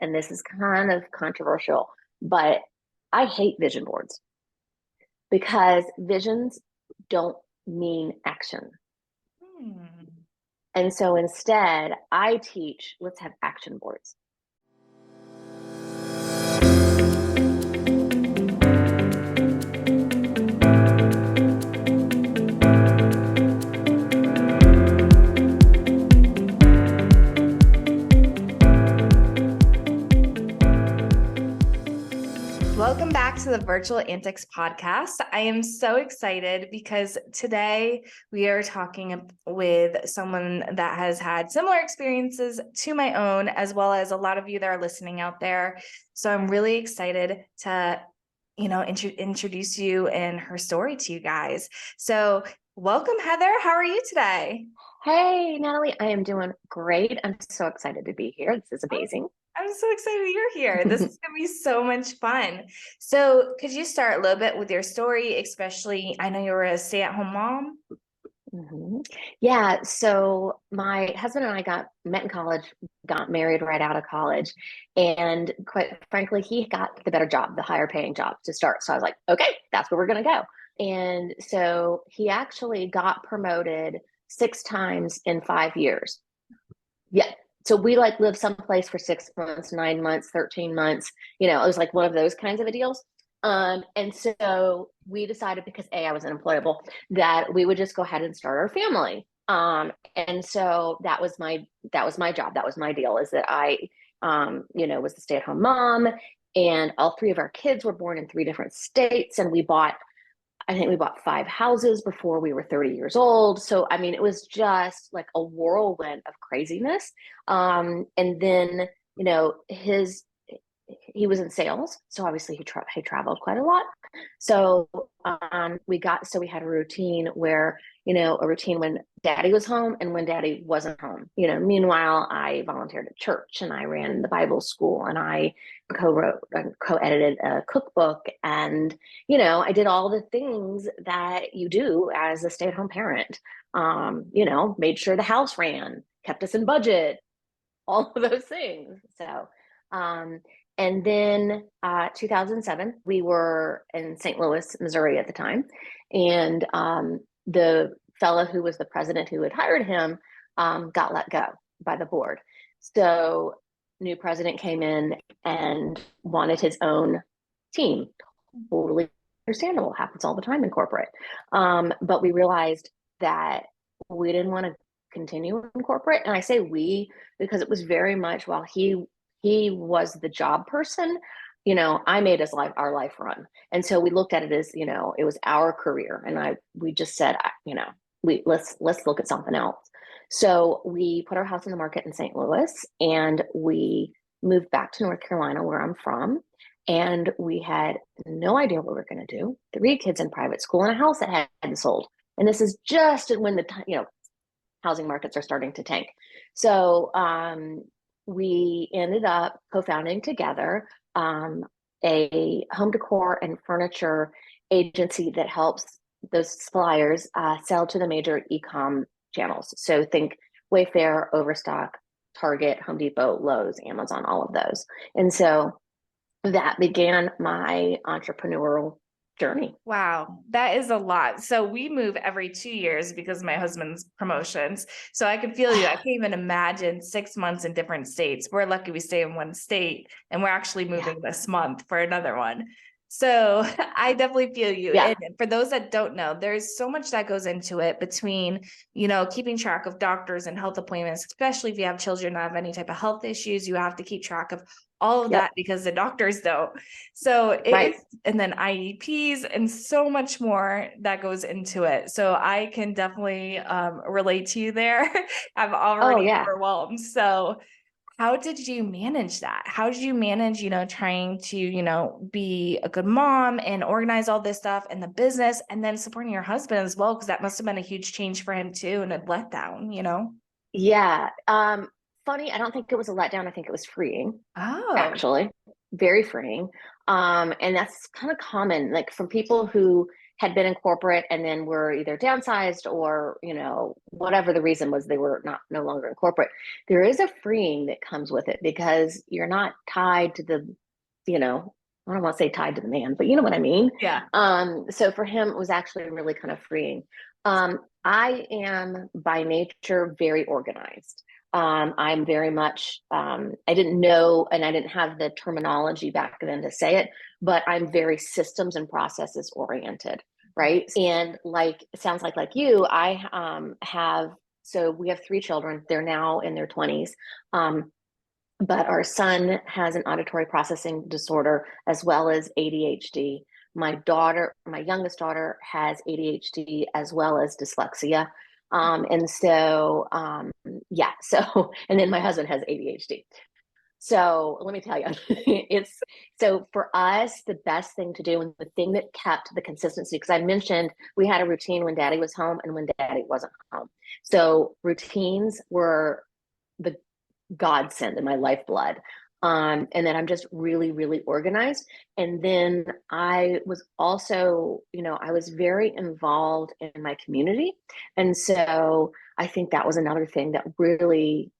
and this is kind of controversial, but I hate vision boards because visions don't mean action. Hmm. And so instead, I teach, let's have action boards. Welcome back to the Virtual Antics podcast. I am so excited because today we are talking with someone that has had similar experiences to my own, as well as a lot of you that are listening out there. So I'm really excited to, introduce you and her story to you guys. So welcome, Heather. How are you today? Hey, Natalie, I am doing great. I'm so excited to be here. This is amazing. I'm so excited you're here. This is going to be so much fun. So could you start a little bit with your story, especially, I know you were a stay-at-home mom. Yeah, so my husband and I met in college, got married right out of college, and quite frankly, he got the better job, the higher paying job to start. So I was like, okay, that's where we're going to go. And so he actually got promoted 6 times in 5 years. Yeah. So we like lived someplace for 6 months, 9 months, 13 months. It was like one of those kinds of a deals. And so we decided because I was unemployable that we would just go ahead and start our family. And so that was my job. That was my deal is that I was the stay-at-home mom, and all three of our kids were born in 3 different states, and I think we bought 5 houses before we were 30 years old. So, I mean, it was just like a whirlwind of craziness. And then, he was in sales. So obviously he traveled quite a lot. So we had a routine where, a routine when daddy was home and when daddy wasn't home. Meanwhile, I volunteered at church and I ran the Bible school and I co-wrote and co-edited a cookbook. And, I did all the things that you do as a stay-at-home parent. Made sure the house ran, kept us in budget, all of those things. So, um, and then 2007, we were in St. Louis, Missouri at the time. And the fellow who was the president who had hired him got let go by the board. So, new president came in and wanted his own team. Totally understandable. Happens all the time in corporate. But we realized that we didn't want to continue in corporate. And I say we because it was very much while he was the job person, I made our life run. And so we looked at it as, it was our career. And we just said, let's look at something else. So we put our house in the market in St. Louis and we moved back to North Carolina, where I'm from. And we had no idea what we were going to do. 3 kids in private school and a house that hadn't sold. And this is just when housing markets are starting to tank. So we ended up co-founding together a home decor and furniture agency that helps those suppliers sell to the major e-com channels. So think Wayfair, Overstock, Target, Home Depot, Lowe's, Amazon, all of those. And so that began my entrepreneurial journey. Wow, that is a lot. So we move every 2 years because of my husband's promotions. So I can feel you. I can't even imagine 6 months in different states. We're lucky we stay in one state and we're actually moving this month for another one. So I definitely feel you. Yeah. And for those that don't know, there's so much that goes into it between, keeping track of doctors and health appointments, especially if you have children that have any type of health issues, you have to keep track of all of that because the doctors don't. So it's, and then IEPs and so much more that goes into it. So I can definitely relate to you there. I'm already overwhelmed. So how did you manage that? How did you manage, trying to, be a good mom and organize all this stuff in the business and then supporting your husband as well? Because that must have been a huge change for him too and a letdown. Yeah. Funny, I don't think it was a letdown. I think it was freeing, Oh, actually, very freeing. And that's kind of common, like from people who had been in corporate and then were either downsized or, whatever the reason was, they were no longer in corporate. There is a freeing that comes with it because you're not tied to I don't want to say tied to the man, but you know what I mean? Yeah. So for him, it was actually really kind of freeing. I am by nature very organized. I'm very much, I didn't know, and I didn't have the terminology back then to say it, but I'm very systems and processes oriented, right? And it sounds like you, so we have 3 children. They're now in their 20s. But our son has an auditory processing disorder as well as ADHD. My youngest daughter has ADHD as well as dyslexia. And so, yeah, and then my husband has ADHD. So let me tell you, so for us, the best thing to do and the thing that kept the consistency, because I mentioned we had a routine when daddy was home and when daddy wasn't home. So routines were the godsend in my lifeblood. And then I'm just really, really organized. And then I was also, I was very involved in my community. And so I think that was another thing that really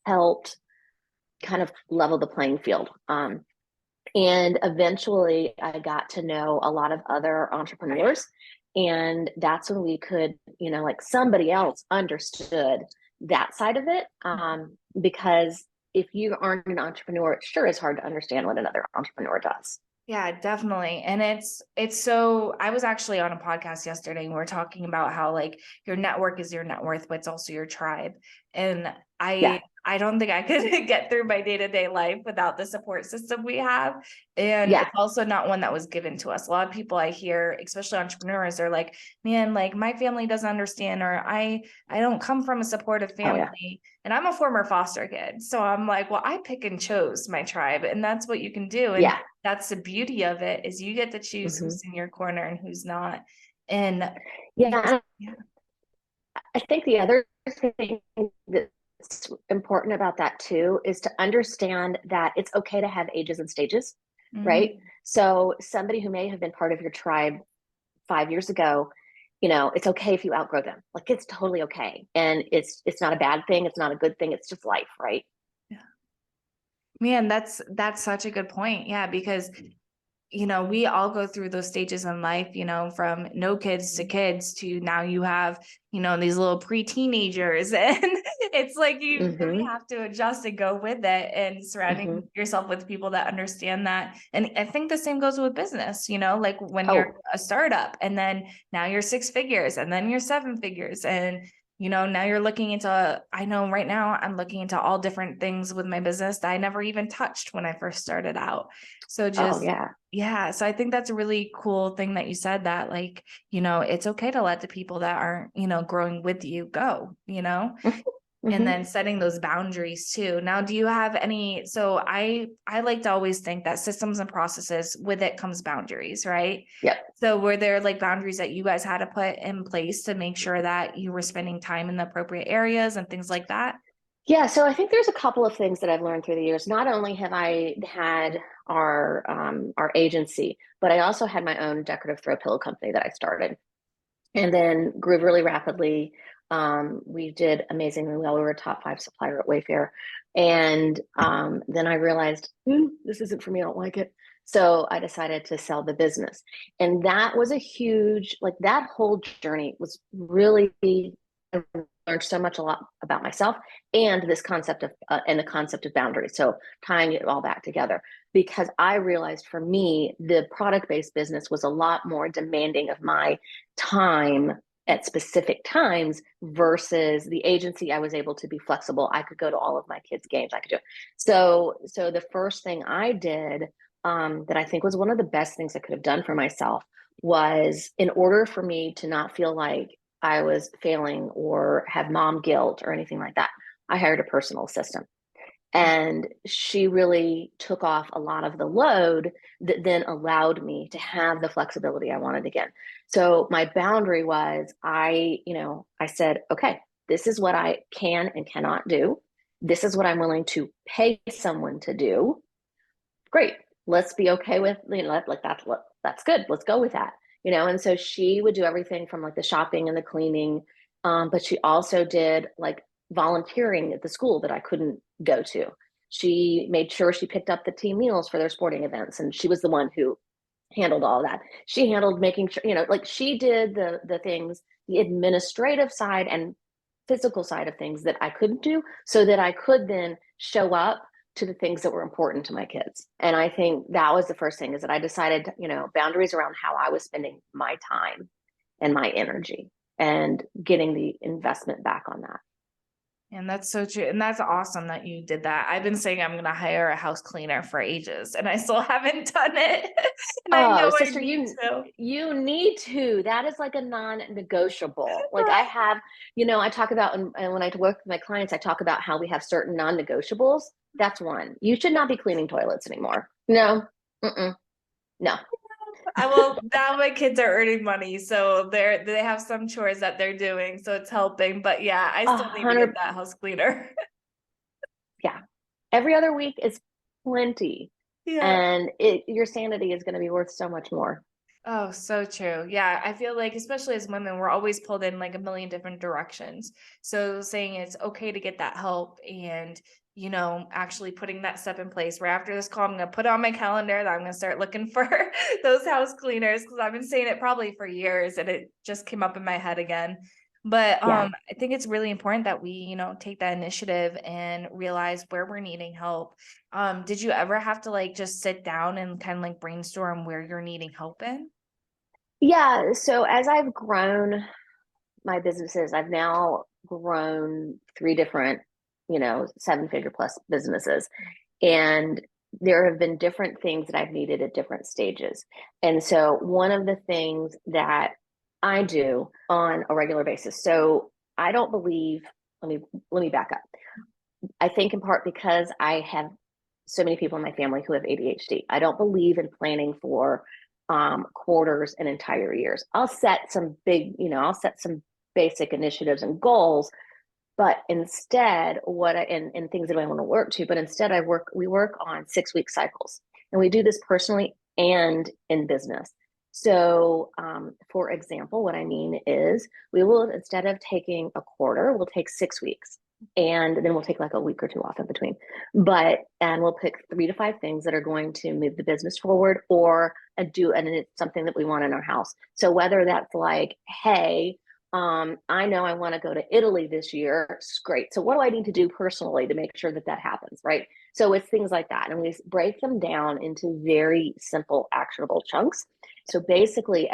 helped kind of level the playing field. And eventually I got to know a lot of other entrepreneurs. And that's when we could, like somebody else understood that side of it. Because if you aren't an entrepreneur, it sure is hard to understand what another entrepreneur does. Yeah, definitely. And it's so I was actually on a podcast yesterday and we are talking about how like your network is your net worth, but it's also your tribe. And Yeah. I don't think I could get through my day-to-day life without the support system we have. And Yeah. it's also not one that was given to us. A lot of people I hear, especially entrepreneurs, are like, man, like my family doesn't understand, or I don't come from a supportive family. Oh, yeah. And I'm a former foster kid. So I'm like, well, I pick and chose my tribe, and that's what you can do. And Yeah. that's the beauty of it, is you get to choose who's in your corner and who's not. And yeah. I think the other thing that's important about that too is to understand that it's okay to have ages and stages, right? So somebody who may have been part of your tribe 5 years ago, it's okay if you outgrow them. Like it's totally okay. And it's not a bad thing. It's not a good thing. It's just life, right? Yeah. Man, that's such a good point. Yeah, because we all go through those stages in life, from no kids to kids to now you have, these little pre-teenagers, and it's like you really have to adjust and go with it, and surrounding yourself with people that understand that. And I think the same goes with business, like when you're a startup and then now you're 6 figures and then you're 7 figures, and now you're looking into, I know right now I'm looking into all different things with my business that I never even touched when I first started out. So just, yeah. So I think that's a really cool thing that you said, that like, it's okay to let the people that aren't, growing with you go, and then setting those boundaries too. Now, do you have any, so I like to always think that systems and processes, with it comes boundaries, right? Yep. So were there like boundaries that you guys had to put in place to make sure that you were spending time in the appropriate areas and things like that? Yeah, so I think there's a couple of things that I've learned through the years. Not only have I had our agency, but I also had my own decorative throw pillow company that I started, and then grew really rapidly. We did amazingly well. We were a top 5 supplier at Wayfair, and then I realized this isn't for me. I don't like it, so I decided to sell the business, and that was a huge, like that whole journey was really. I learned a lot about myself and this concept of and the concept of boundaries. So tying it all back together, because I realized for me, the product-based business was a lot more demanding of my time at specific times versus the agency. I was able to be flexible. I could go to all of my kids' games. I could do it. So the first thing I did that I think was one of the best things I could have done for myself was, in order for me to not feel like I was failing or have mom guilt or anything like that, I hired a personal assistant. And she really took off a lot of the load that then allowed me to have the flexibility I wanted again. So my boundary was, I said, okay, this is what I can and cannot do. This is what I'm willing to pay someone to do. Great. Let's be okay with, like that's good. Let's go with that. and so she would do everything from like the shopping and the cleaning. But she also did like volunteering at the school that I couldn't go to. She made sure she picked up the team meals for their sporting events, and she was the one who handled all that. She handled making sure, like she did the things, the administrative side and physical side of things that I couldn't do, so that I could then show up to the things that were important to my kids. And I think that was the first thing, is that I decided, boundaries around how I was spending my time and my energy, and getting the investment back on that. And that's so true. And that's awesome that you did that. I've been saying I'm going to hire a house cleaner for ages, and I still haven't done it. And I Oh, know I sister, need to. you need to. That is like a non-negotiable. Like I have, I talk about, and when I work with my clients, I talk about how we have certain non-negotiables. That's one. You should not be cleaning toilets anymore. No. Mm-mm. No. Now my kids are earning money, so they have some chores that they're doing, so it's helping. But yeah, I A still need to get hundred. that house cleaner. Yeah. Every other week is plenty. Yeah. And your sanity is going to be worth so much more. Oh, so true. Yeah, I feel like, especially as women, we're always pulled in like a million different directions. So saying it's okay to get that help, and, actually putting that step in place, where after this call, I'm going to put on my calendar that I'm going to start looking for those house cleaners, because I've been saying it probably for years and it just came up in my head again. But Yeah. I think it's really important that we, take that initiative and realize where we're needing help. Did you ever have to like just sit down and kind of like brainstorm where you're needing help in? Yeah. So as I've grown my businesses, I've now grown three different, seven-figure plus businesses. And there have been different things that I've needed at different stages. And so one of the things that I do on a regular basis, so I don't believe, let me back up. I think in part because I have so many people in my family who have ADHD. I don't believe in planning for quarters and entire years. I'll set some basic initiatives and goals, but instead, and things that I want to work to, but instead we work on 6 week cycles, and we do this personally and in business. So, for example, what I mean is we will, instead of taking a quarter, we'll take 6 weeks, and then we'll take like a week or two off in between. And we'll pick 3 to 5 things that are going to move the business forward, or and it's something that we want in our house. So whether that's like, hey, I know I want to go to Italy this year. It's great. So what do I need to do personally to make sure that that happens, right? So it's things like that. And we break them down into very simple, actionable chunks. So basically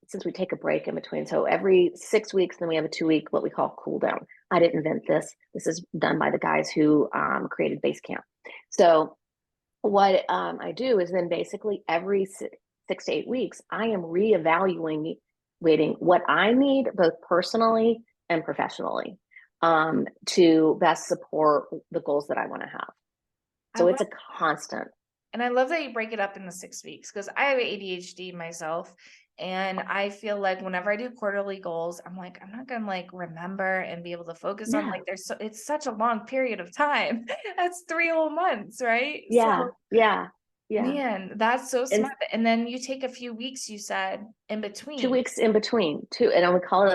since we take a break in between, so every 6 weeks, then we have a 2 week, what we call cool down. I didn't invent this. This is done by the guys who created Basecamp. So what I do is then basically every 6 to 8 weeks, I am reevaluating what I need both personally and professionally, to best support the goals that I want to have. I So love it's a constant. And I love that you break it up into 6 weeks, because I have ADHD myself. And I feel like whenever I do quarterly goals, I'm like, I'm not going to like remember and be able to focus on, Yeah. like, it's such a long period of time. That's 3 whole months, right? Yeah. So, Yeah. Yeah. man, that's so And smart. And then you take a few weeks, you said, in two between. weeks in between two, and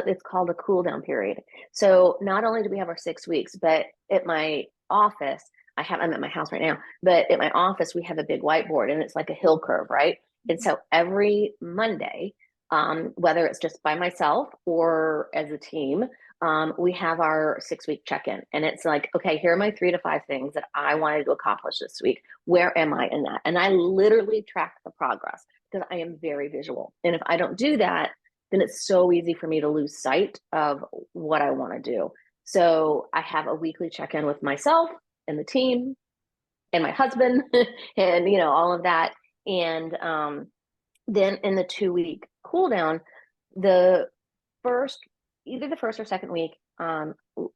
it's called a cool down period. So not only do we have our 6 weeks, but at my office, I'm at my house right now, but at my office, we have a big whiteboard, and it's like a hill curve, right? And so every Monday, whether it's just by myself or as a team, we have our 6 week check-in, and it's like, okay, here are my 3 to 5 things that I wanted to accomplish this week. Where am I in that? And I literally track the progress, because I am very visual. And if I don't do that, then it's so easy for me to lose sight of what I want to do. So I have a weekly check-in with myself and the team and my husband and all of that. And then in the 2 week cool down, the first either the first or second week,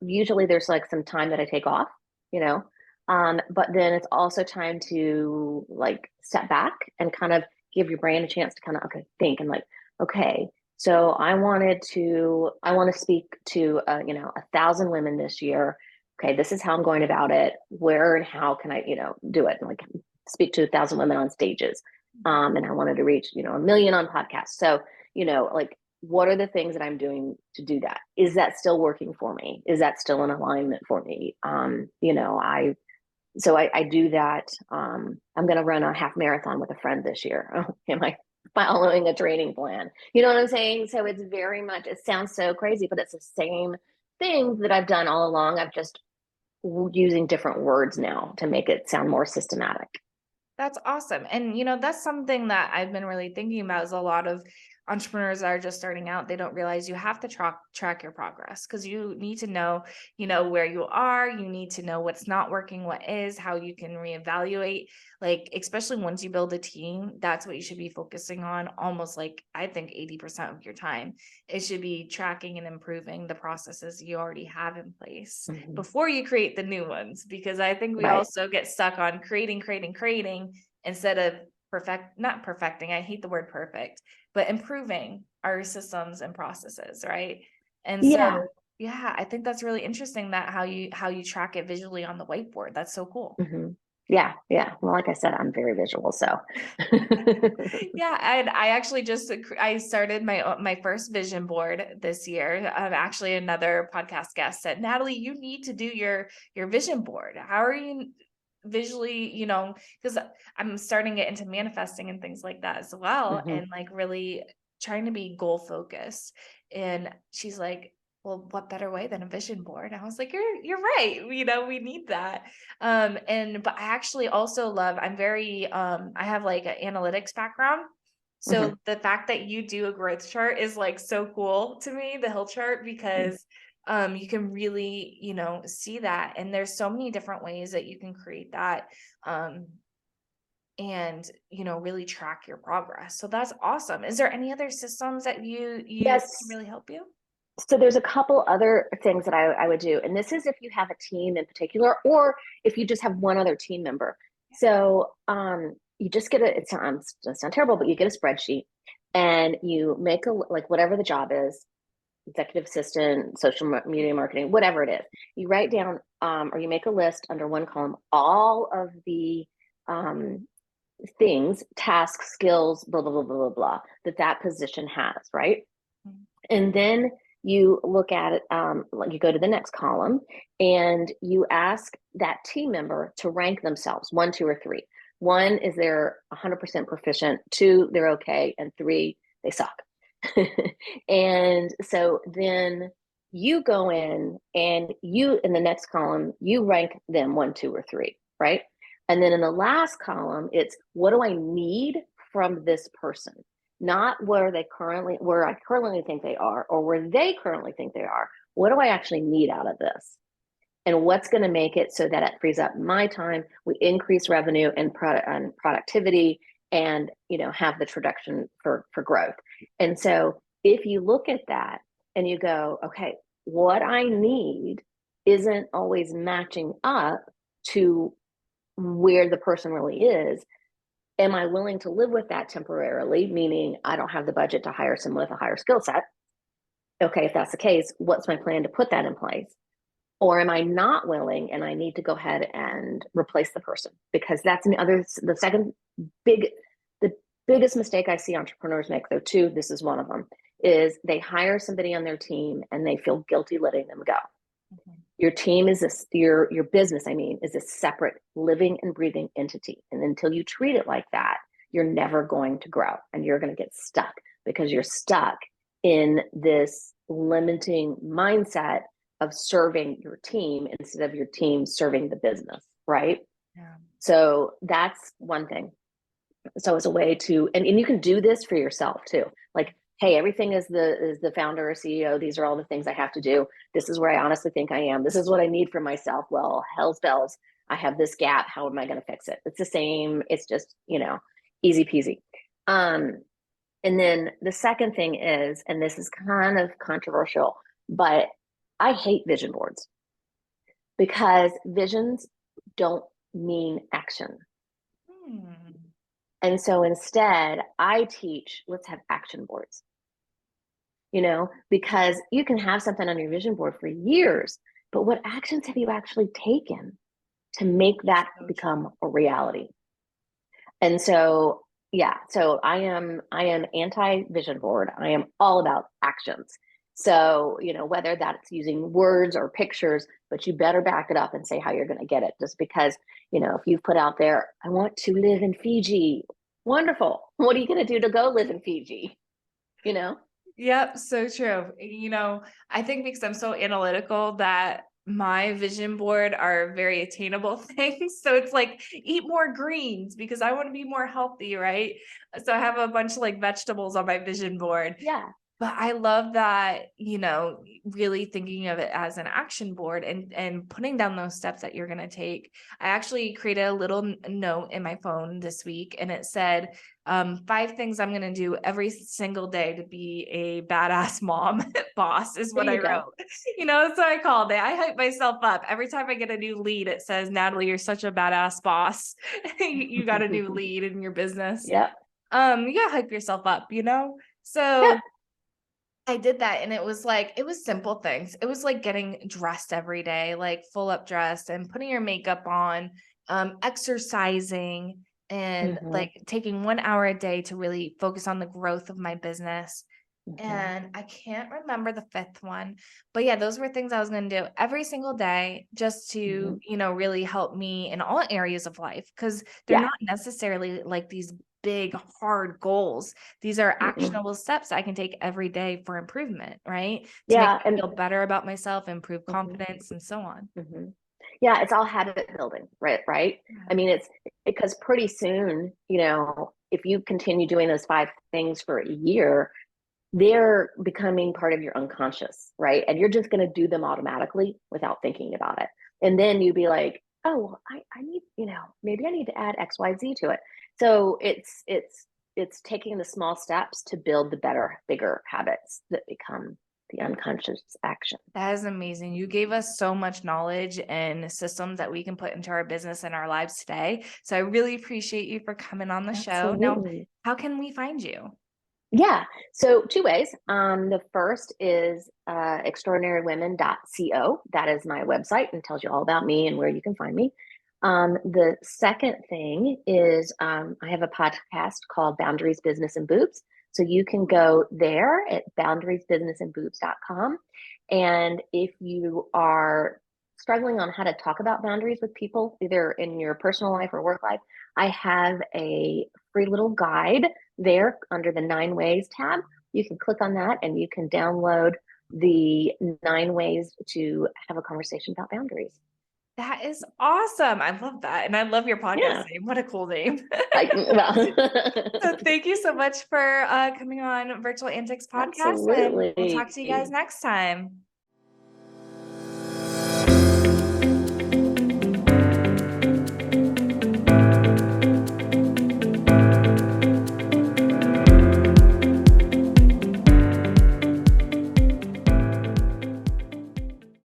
usually there's like some time that I take off, you know. But then it's also time to like step back and kind of give your brain a chance to kind of think and like, okay, so I want to speak to 1,000 women this year. Okay, this is how I'm going about it. Where and how can I do it, and like speak to 1,000 women on stages. And I wanted to reach, 1 million on podcasts. So, like, what are the things that I'm doing to do that? Is that still working for me? Is that still in alignment for me? I do that. I'm going to run a half marathon with a friend this year. Am I following a training plan? You know what I'm saying? So it's very much, it sounds so crazy, but it's the same thing that I've done all along. I've just using different words now to make it sound more systematic. That's awesome. And that's something that I've been really thinking about is a lot of entrepreneurs that are just starting out, they don't realize you have to track your progress because you need to know, where you are, you need to know what's not working, what is, how you can reevaluate. Like, especially once you build a team, that's what you should be focusing on. Almost like I think 80% of your time, it should be tracking and improving the processes you already have in place before you create the new ones. Because I think we Right. also get stuck on creating instead of not perfecting. I hate the word perfect, but improving our systems and processes, right? And Yeah. so, yeah, I think that's really interesting that how you track it visually on the whiteboard. That's so cool. Mm-hmm. Yeah. Yeah. Well, like I said, I'm very visual. So, Yeah, and I actually I started my first vision board this year. Actually, another podcast guest said, Natalie, you need to do your vision board. How are you visually, because I'm starting to get into manifesting and things like that as well, mm-hmm. and like really trying to be goal focused. And she's like, well, what better way than a vision board? I was like, you're right. We need that. But I actually also love, I have like an analytics background. Mm-hmm. So the fact that you do a growth chart is like so cool to me, the hill chart, because you can really, see that. And there's so many different ways that you can create that. And really track your progress. So that's awesome. Is there any other systems that you Yes. really help you? So there's a couple other things that I would do. And this is if you have a team in particular, or if you just have one other team member. So you just it sounds terrible, but you get a spreadsheet and you make like whatever the job is, executive assistant, social media marketing, whatever it is. You write down or you make a list under one column, all of the um, things, tasks, skills, blah, blah, blah, blah, blah, that position has, right? Mm-hmm. And then you look at it, you go to the next column and you ask that team member to rank themselves 1, 2, or 3. 1 is they're 100% proficient, 2, they're okay, and 3, they suck. And so then you go in and in the next column, you rank them 1, 2, or 3, right? And then in the last column, it's what do I need from this person? Not where I currently think they are or where they currently think they are. What do I actually need out of this? And what's going to make it so that it frees up my time, we increase revenue and productivity, and have the traction for growth. And so if you look at that and you go, okay, what I need isn't always matching up to where the person really is. Am I willing to live with that temporarily? Meaning I don't have the budget to hire someone with a higher skill set. Okay, if that's the case, what's my plan to put that in place? Or am I not willing and I need to go ahead and replace the person? Because that's the second the biggest mistake I see entrepreneurs make, though, too, this is one of them, is they hire somebody on their team and they feel guilty letting them go. Mm-hmm. Your team your business, is a separate living and breathing entity. And until you treat it like that, you're never going to grow and you're going to get stuck because you're stuck in this limiting mindset of serving your team instead of your team serving the business, right? Yeah. So that's one thing. So it's a way to, and you can do this for yourself too. Like, hey, everything is the founder or CEO. These are all the things I have to do. This is where I honestly think I am. This is what I need for myself. Well, hell's bells. I have this gap. How am I going to fix it? It's the same. It's just, easy peasy. And then the second thing is, and this is kind of controversial, but I hate vision boards because visions don't mean action. And so instead, I teach, let's have action boards, because you can have something on your vision board for years, but what actions have you actually taken to make that become a reality? And so Yeah, so I am anti vision board. I am all about actions. So, whether that's using words or pictures, but you better back it up and say how you're going to get it. Just because, if you've put out there, I want to live in Fiji, wonderful. What are you going to do to go live in Fiji? You know? Yep, so true. I think because I'm so analytical that my vision board are very attainable things. So it's like eat more greens because I want to be more healthy, right? So I have a bunch of like vegetables on my vision board. Yeah. But I love that, really thinking of it as an action board and putting down those steps that you're going to take. I actually created a little note in my phone this week, and it said, 5 things I'm going to do every single day to be a badass mom boss is There what I you go. wrote. So I called it. I hype myself up. Every time I get a new lead, it says, Natalie, you're such a badass boss. You got a new lead in your business. Yep. You gotta hype yourself up. Yep. So I did that, and it was simple things. It was like getting dressed every day, like full up dressed and putting your makeup on, exercising and Hmm. like taking 1 hour a day to really focus on the growth of my business. Hmm. And I can't remember the fifth one, but yeah, those were things I was going to do every single day just to, Hmm. really help me in all areas of life because they're Yeah. not necessarily like these big, hard goals. These are Mm-mm. actionable steps I can take every day for improvement, right? To make Yeah. me And feel better about myself, improve mhm, confidence, and so on. mhm. Yeah, it's all habit building, right? Right. I Yeah. mean, it's because pretty soon, if you continue doing those 5 things for a year, they're becoming part of your unconscious, right? And you're just going to do them automatically without thinking about it. And then you'd be like, oh, well, I need, maybe I need to add XYZ to it. So it's taking the small steps to build the better, bigger habits that become the unconscious action. That is amazing. You gave us so much knowledge and systems that we can put into our business and our lives today. So I really appreciate you for coming on the show. Now, Absolutely. how can we find you? Yeah. So 2 ways. The first is extraordinarywomen.co. That is my website and tells you all about me and where you can find me. The second thing is I have a podcast called Boundaries, Business, and Boobs. So you can go there at boundariesbusinessandboobs.com. And if you are struggling on how to talk about boundaries with people, either in your personal life or work life, I have a free little guide there under the 9 ways tab. You can click on that and you can download the 9 ways to have a conversation about boundaries. That is awesome. I love that. And I love your podcast Yeah. name. What a cool name. So Well, thank you so much for coming on Virtual Antics podcast, and we'll talk absolutely. to you guys next time.